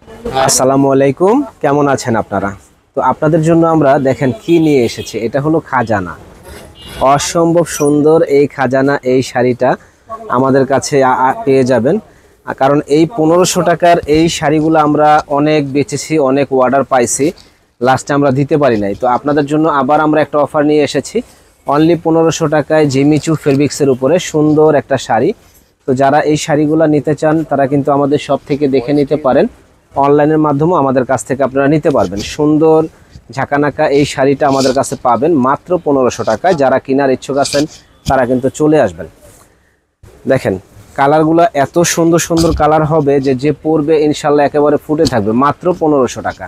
আসসালামু আলাইকুম, কেমন আছেন আপনারা? তো আপনাদের জন্য আমরা দেখেন কি নিয়ে এসেছি। এটা হলো খাজানা। অসম্ভব সুন্দর এই খাজানা, এই শাড়িটা আমাদের কাছে পেয়ে যাবেন। কারণ এই 1500 টাকার এই শাড়িগুলো আমরা অনেক বেচেছি, অনেক অর্ডার পাইছি, লাস্টে আমরা দিতে পারি নাই। তো আপনাদের জন্য আবার আমরা একটা অফার নিয়ে এসেছি। অনলি 1500 টাকায় জিমিচু ফেব্রিক্সের উপরে সুন্দর একটা শাড়ি। তো যারা এই শাড়িগুলো নিতে চান তারা কিন্তু আমাদের শপ থেকে দেখে নিতে পারেন। অনলাইনের মাধ্যমে আমাদের কাছ থেকে আপনারা নিতে পারবেন। সুন্দর ঝাঁকানাকা এই শাড়িটা আমাদের কাছে পাবেন মাত্র 1500 টাকায়। যারা কেনার ইচ্ছুক আছেন তারা কিন্তু চলে আসবেন। দেখেন কালারগুলো এত সুন্দর সুন্দর কালার হবে যে পরবে ইনশাল্লাহ একেবারে ফুটে থাকবে। মাত্র 1500 টাকা,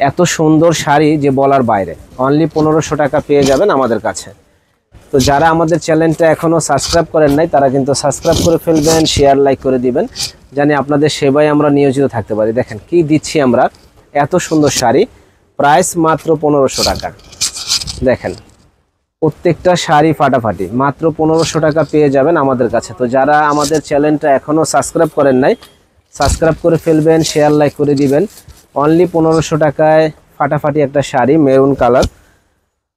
এত সুন্দর শাড়ি যে বলার বাইরে। অনলি 1500 টাকা পেয়ে যাবেন আমাদের কাছে। তো যারা আমাদের চ্যানেলটা এখনও সাবস্ক্রাইব করেন নাই তারা কিন্তু সাবস্ক্রাইব করে ফেলবেন, শেয়ার লাইক করে দিবেন, জানি আপনাদের সেবায় আমরা নিয়োজিত থাকতে পারি। দেখেন কি দিচ্ছি আমরা, এত সুন্দর শাড়ি, প্রাইস মাত্র 1500 টাকা। দেখেন প্রত্যেকটা শাড়ি ফাটাফাটি, মাত্র 1500 টাকা পেয়ে যাবেন আমাদের কাছে। তো যারা আমাদের চ্যানেলটা এখনও সাবস্ক্রাইব করেন নাই সাবস্ক্রাইব করে ফেলবেন, শেয়ার লাইক করে দিবেন। অনলি 1500 টাকায় ফাটাফাটি একটা শাড়ি, মেরুন কালার।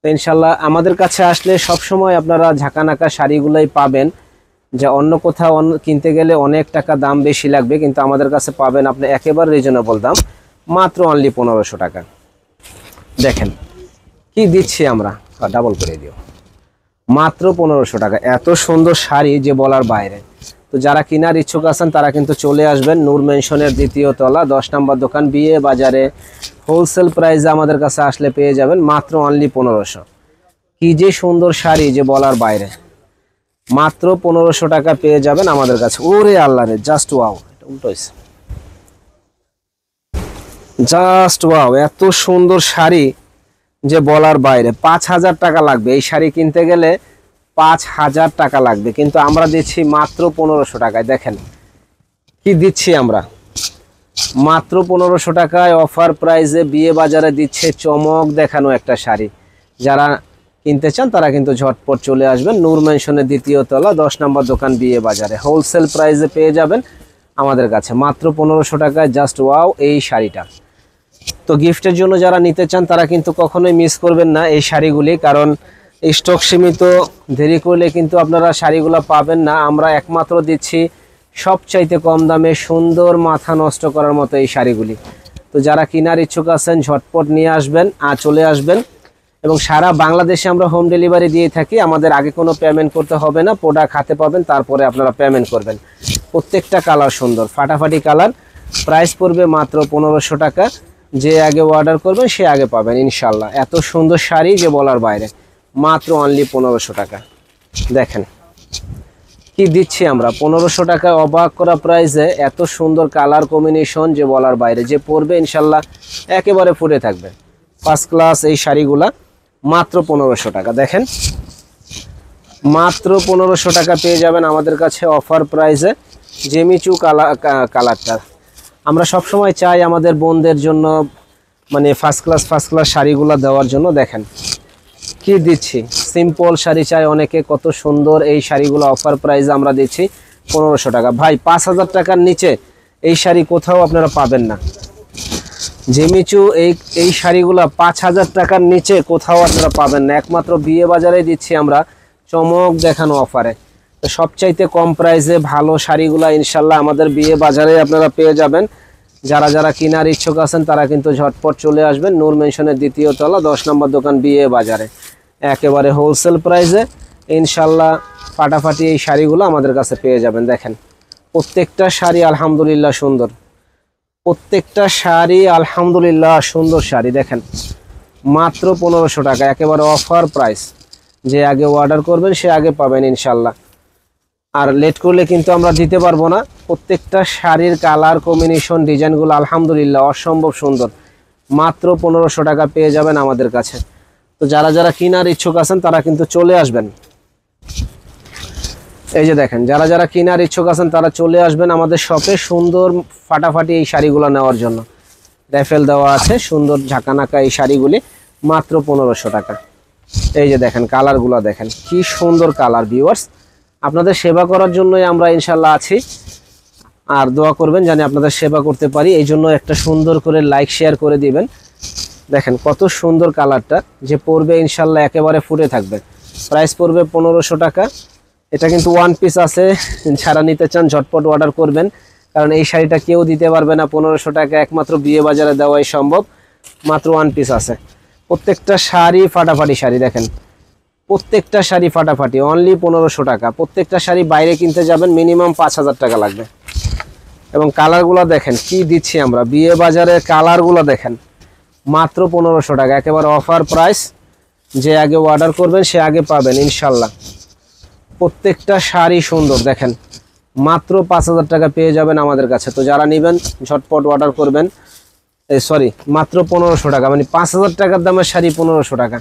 তো ইনশাল্লাহ আমাদের কাছে আসলে সবসময় আপনারা ঝাঁকানাকা শাড়িগুলোই পাবেন। যা অন্য কোথাও কিনতে গেলে অনেক টাকা দাম বেশি লাগবে, কিন্তু আমাদের কাছে পাবেন আপনি একেবারে রিজনেবল দাম, মাত্র অনলি 1500 টাকা। দেখেন কি দিচ্ছি আমরা, ডাবল করে দিও, মাত্র 1500 টাকা। এত সুন্দর শাড়ি যে বলার বাইরে। তো যারা কেনার ইচ্ছুক আছেন তারা কিন্তু চলে আসবেন নূর মেনশনের 2য় তলা 10 নম্বর দোকান, বিয়ে বাজারে। হোলসেল প্রাইসে আমাদের কাছে আসলে পেয়ে যাবেন মাত্র অনলি 1500। কি যে সুন্দর শাড়ি যে বলার বাইরে, মাত্র 1500 টাকা পেয়ে যাবেন আমাদের কাছে। ওরে আল্লাহ রে, জাস্ট ওয়াও, এটা উল্টো হয়েছে, জাস্ট ওয়াও, এত সুন্দর শাড়ি যে বলার বাইরে। 5000 টাকা লাগবে এই শাড়ি কিনতে গেলে, 5000 টাকা লাগবে, কিন্তু আমরা দিচ্ছি মাত্র 1500 টাকায়। দেখেন কি দিচ্ছি আমরা, মাত্র 1500 টাকায় অফার প্রাইসে বিয়ে বাজারে দিচ্ছে চমক দেখানো একটা শাড়ি। যারা কিনতে চান তারা কিন্তু ঝটপট চলে আসবেন নূর মেনশনের 2য় তলা 10 নম্বর দোকান, বিয়ে বাজারে। হোলসেল প্রাইসে পেয়ে যাবেন আমাদের কাছে মাত্র 1500 টাকায়। জাস্ট ওয়াও এই শাড়িটা। তো গিফটের জন্য যারা নিতে চান তারা কিন্তু কখনোই মিস করবেন না এই শাড়িগুলি, কারণ স্টক সীমিত, দেরি করলে কিন্তু আপনারা শাড়িগুলো পাবেন না। আমরা একমাত্র দিচ্ছি সবচাইতে কম দামে সুন্দর মাথা নষ্ট করার মতো এই শাড়িগুলি। তো যারা কেনার ইচ্ছুক আছেন ঝটপট নিয়ে আসবেন, চলে আসবেন। এবং সারা বাংলাদেশে আমরা হোম ডেলিভারি দিয়ে থাকি। আমাদের আগে কোনো পেমেন্ট করতে হবে না, প্রোডাক্ট হাতে পাবেন তারপরে আপনারা পেমেন্ট করবেন। প্রত্যেকটা কালার সুন্দর, ফাটাফাটি কালার। প্রাইস পড়বে মাত্র 1500 টাকা। যে আগে অর্ডার করবেন সে আগে পাবেন ইনশাল্লাহ। এত সুন্দর শাড়ি যে বলার বাইরে, মাত্র অনলি 1500 টাকা। দেখেন কি দিচ্ছি আমরা 1500 টাকায়, অবাক করা প্রাইসে। এত সুন্দর কালার কম্বিনেশন যে বলার বাইরে, যে পরবে ইনশাল্লাহ একেবারে ফুটে থাকবে। ফার্স্ট ক্লাস এই শাড়িগুলা, মাত্র 1500 টাকা। দেখেন মাত্র 1500 টাকা পেয়ে যাবেন আমাদের কাছে অফার প্রাইসে জেমিচু কালারটা। আমরা সবসময় চাই আমাদের বোনদের জন্য মানে ফার্স্ট ক্লাস শাড়িগুলো দেওয়ার জন্য। দেখেন কি দিচ্ছি, সিম্পল শাড়ি চাই অনেকে, কত সুন্দর এই শাড়িগুলো অফার প্রাইসে আমরা দিচ্ছি 1500 টাকা। ভাই 5000 টাকার নিচে এই শাড়ি কোথাও আপনারা পাবেন না। জিমিচু এই শাড়িগুলো 5000 টাকার নিচে কোথাও আপনারা পাবেন না, একমাত্র বিয়ে বাজারে দিচ্ছি আমরা চমক দেখানো অফারে। তো সবচাইতে কম প্রাইসে ভালো শাড়িগুলো ইনশাল্লাহ আমাদের বিয়ে বাজারে আপনারা পেয়ে যাবেন। যারা যারা কেনার ইচ্ছুক আছেন তারা কিন্তু ঝটপট চলে আসবেন নূর মেনশনের 2য় তলা 10 নম্বর দোকান, বিয়ে বাজারে। একেবারে হোলসেল প্রাইসে ইনশাল্লাহ ফাটাফাটি এই শাড়িগুলো আমাদের কাছে পেয়ে যাবেন। দেখেন প্রত্যেকটা শাড়ি আলহামদুলিল্লাহ সুন্দর, প্রত্যেকটা শাড়ি আলহামদুলিল্লাহ সুন্দর শাড়ি। দেখেন মাত্র 1500 টাকা, একেবারে অফার প্রাইস। যে আগে অর্ডার করবেন সে আগে পাবেন ইনশাল্লাহ। আর লেট করলে কিন্তু আমরা দিতে পারবো না। প্রত্যেকটা শাড়ির কালার কম্বিনেশন, ডিজাইনগুলো আলহামদুলিল্লাহ অসম্ভব সুন্দর। মাত্র 1500 টাকা পেয়ে যাবেন আমাদের কাছে। তো যারা যারা কেনার ইচ্ছুক আছেন তারা কিন্তু চলে আসবেন। এই যে দেখেন যারা যারা কেনার ইচ্ছুক আছেন তারা চলে আসবেন আমাদের শপে সুন্দর ফাটাফাটি এই শাড়িগুলো নেওয়ার জন্য। র্যাফেল দেওয়া আছে, সুন্দর ঝাঁকানাকা এই শাড়িগুলি, মাত্র 1500 টাকা। এই যে দেখেন কালারগুলো, দেখেন কি সুন্দর কালার। ভিউয়ার্স আপনাদের সেবা করার জন্যই আমরা ইনশাল্লাহ আছি। আর দোয়া করবেন জানি আপনাদের সেবা করতে পারি, এই জন্য একটা সুন্দর করে লাইক শেয়ার করে দিবেন। দেখেন কত সুন্দর কালারটা, যে পরবে ইনশাল্লাহ একেবারে ফুটে থাকবে। প্রাইস পড়বে 1500 টাকা। এটা কিন্তু ওয়ান পিস আছে, যারা নিতে চান ঝটপট অর্ডার করবেন, কারণ এই শাড়িটা কেউ দিতে পারবে না 1500 টাকা, একমাত্র বিয়ে বাজারে দেওয়াই সম্ভব। মাত্র ওয়ান পিস আছে। প্রত্যেকটা শাড়ি ফাটাফাটি শাড়ি, দেখেন প্রত্যেকটা শাড়ি ফাটাফাটি, অনলি 1500 টাকা। প্রত্যেকটা শাড়ি বাইরে কিনতে যাবেন মিনিমাম 5000 টাকা লাগবে। এবং কালারগুলো দেখেন কি দিচ্ছি আমরা, বিয়ে বাজারের কালারগুলো দেখেন, মাত্র 1500 টাকা, একেবারে অফার প্রাইস। যে আগে অর্ডার করবেন সে আগে পাবেন ইনশাল্লাহ। প্রত্যেকটা শাড়ি সুন্দর, দেখেন মাত্র 5000 টাকা পেয়ে যাবেন আমাদের কাছে। তো যারা নেবেন ঝটপট অর্ডার করবেন। সরি, মাত্র 1500 টাকা, মানে 5000 টাকার দামের শাড়ি 1500 টাকা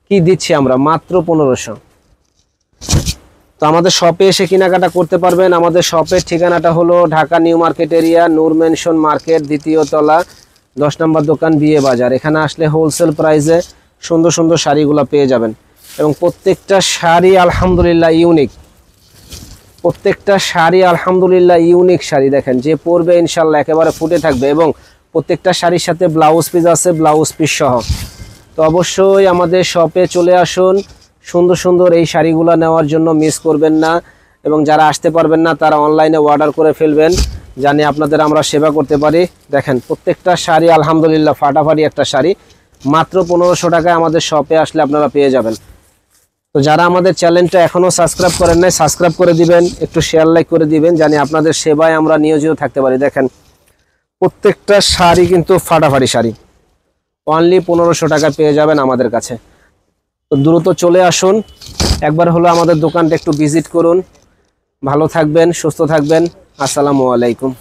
কি দিচ্ছি আমরা, মাত্র 1500। তো আমাদের শপে এসে কেনাকাটা করতে পারবেন। আমাদের শপের ঠিকানাটা হলো ঢাকা নিউ মার্কেট এরিয়া, নূর মেনশন মার্কেট, দ্বিতীয় তলা, 10 নম্বর দোকান, বিয়ে বাজার। এখানে আসলে হোলসেল প্রাইসে সুন্দর সুন্দর শাড়িগুলো পেয়ে যাবেন। এবং প্রত্যেকটা শাড়ি আলহামদুলিল্লাহ ইউনিক, প্রত্যেকটা শাড়ি আলহামদুলিল্লাহ ইউনিক শাড়ি। দেখেন যে পরবে ইনশাল্লাহ একেবারে ফুটে থাকবে। এবং প্রত্যেকটা শাড়ির সাথে ব্লাউজ পিস আছে, ব্লাউজ পিস সহ। তো অবশ্যই আমাদের শপে চলে আসুন সুন্দর সুন্দর এই শাড়িগুলো নেওয়ার জন্য, মিস করবেন না। এবং যারা আসতে পারবেন না তারা অনলাইনে অর্ডার করে ফেলবেন, জানি আপনাদের আমরা সেবা করতে পারি। দেখেন প্রত্যেকটা শাড়ি আলহামদুলিল্লাহ ফাটাফাটি একটা শাড়ি, মাত্র 1500 টাকায় আমাদের শপে আসলে আপনারা পেয়ে যাবেন। তো যারা আমাদের চ্যানেলটা এখনও সাবস্ক্রাইব করেন নাই, সাবস্ক্রাইব করে দিবেন, একটু শেয়ার লাইক করে দিবেন, জানি আপনাদের সেবায় আমরা নিয়োজিত থাকতে পারি। দেখেন প্রত্যেকটা শাড়ি কিন্তু ফাটাফাটি শাড়ি, অনলি 1500 টাকা পেয়ে যাবেন আমাদের কাছে। তো দ্রুত চলে আসুন, একবার হলো আমাদের দোকানটা একটু ভিজিট করুন। ভালো থাকবেন, সুস্থ থাকবেন। আসসালামু আলাইকুম।